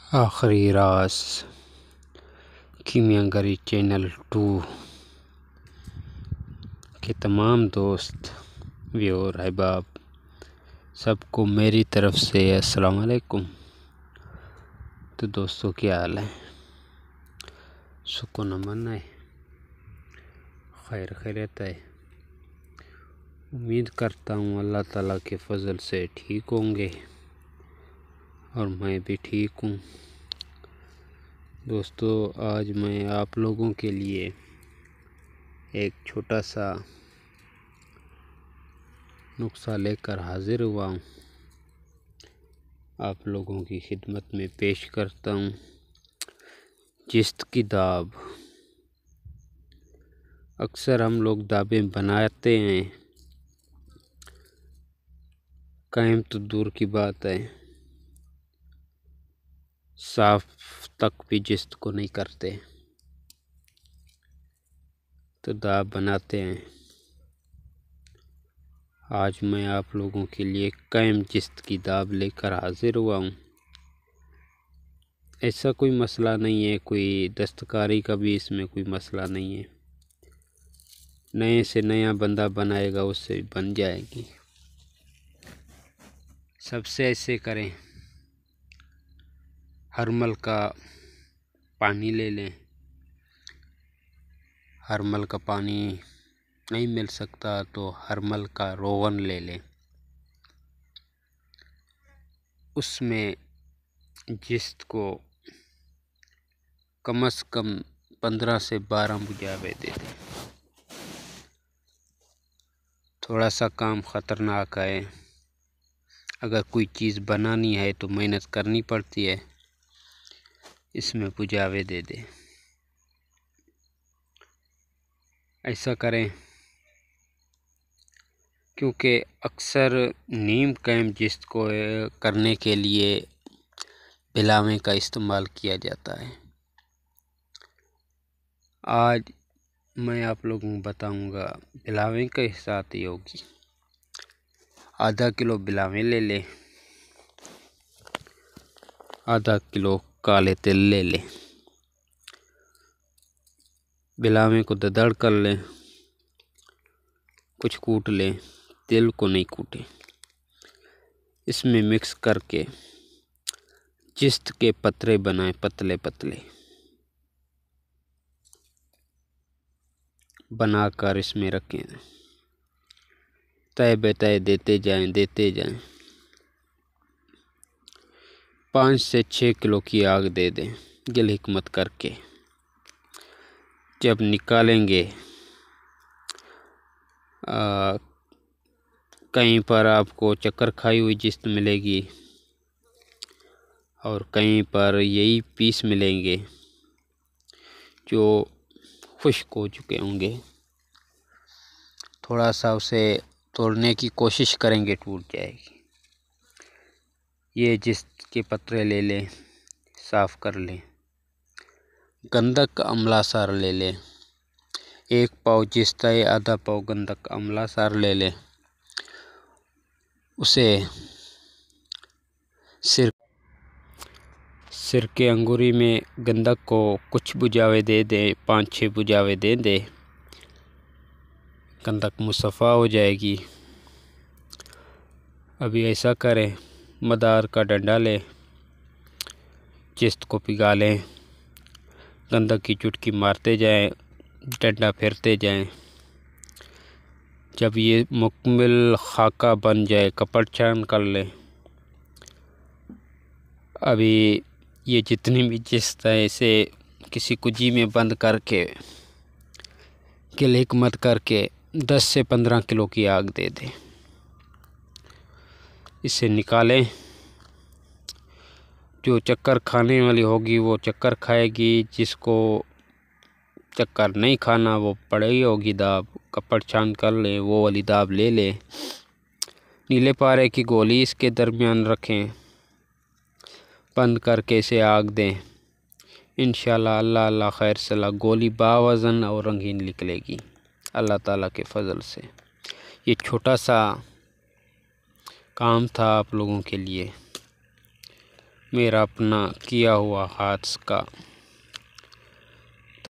आखिरी राज कीमियागरी चैनल 2 के तमाम दोस्त व्यूअर अहबाब सबको मेरी तरफ से अस्सलाम वालेकुम। तो दोस्तों, क्या हाल है? सुकून अमन है, खैर खैरियत है। उम्मीद करता हूँ अल्लाह ताला के फजल से ठीक होंगे और मैं भी ठीक हूँ। दोस्तों, आज मैं आप लोगों के लिए एक छोटा सा नुस्खा लेकर हाजिर हुआ हूँ। आप लोगों की खिदमत में पेश करता हूँ जिस्त की दाब। अक्सर हम लोग दाबें बनाते हैं, कायम तो दूर की बात है, साफ तक भी जिस्त को नहीं करते, तो दाब बनाते हैं। आज मैं आप लोगों के लिए कायम जिस्त की दाब लेकर हाजिर हुआ हूँ। ऐसा कोई मसला नहीं है, कोई दस्तकारी का भी इसमें कोई मसला नहीं है। नए से नया बंदा बनाएगा उससे भी बन जाएगी। सबसे ऐसे करें, हरमल का पानी ले लें। हरमल का पानी नहीं मिल सकता तो हरमल का रोगन ले लें। उसमें जिस्त को कम से कम 15 से 12 बुझावे दे दें। थोड़ा सा काम ख़तरनाक है, अगर कोई चीज़ बनानी है तो मेहनत करनी पड़ती है। इसमें बुझावे दे दें। ऐसा करें क्योंकि अक्सर नीम कैम जिस्त को करने के लिए बिलावे का इस्तेमाल किया जाता है। आज मैं आप लोगों को बताऊंगा बिलावे के साथ ही होगी। आधा किलो बिलावे ले लें, आधा किलो काले तिल ले लें। बिलावे को दरदर कर लें, कुछ कूट लें, तिल को नहीं कूटें। इसमें मिक्स करके जिस्त के पतरे बनाएं, पतले पतले बनाकर इसमें रखें। तय बेतय देते जाएं। 5 से 6 किलो की आग दे दें दिल हिकमत करके। जब निकालेंगे कहीं पर आपको चक्कर खाई हुई जिस्त मिलेगी और कहीं पर यही पीस मिलेंगे जो खुश्क हो चुके होंगे। थोड़ा सा उसे तोड़ने की कोशिश करेंगे, टूट जाएगी। ये जिस्त के पत्रे ले लें, साफ़ कर लें। गंधक का अमला सार ले लें। 1 पाव जिस्त है, आधा पाव गंधक का अमला सार ले लें। उसे सिरके अंगूरी में गंधक को कुछ बुझावे दे दें, 5-6 बुझावे दे दें। गंधक मुसफ़ा हो जाएगी। अभी ऐसा करें, मदार का डंडा लें, जिस्त को पिघा लें, गंधक की चुटकी मारते जाएं, डंडा फेरते जाएं। जब ये मुकम्मल खाका बन जाए, कपड़ छान कर लें। अभी ये जितनी भी जिस्त है इसे किसी कुजी में बंद करके किल हिकमत करके 10 से 15 किलो की आग दे दें। इसे निकालें। जो चक्कर खाने वाली होगी वो चक्कर खाएगी, जिसको चक्कर नहीं खाना वो पड़ी होगी दाब, कपड़ छान कर लें, वो वाली दाब ले लें। नीले पारे की गोली इसके दरमियान रखें, बंद करके इसे आग दें। इंशाल्लाह अल्लाह अल्लाह खैर सला गोली बावज़न और रंगीन निकलेगी अल्लाह ताला के फ़ज़ल से। ये छोटा सा काम था आप लोगों के लिए। मेरा अपना किया हुआ हाथ का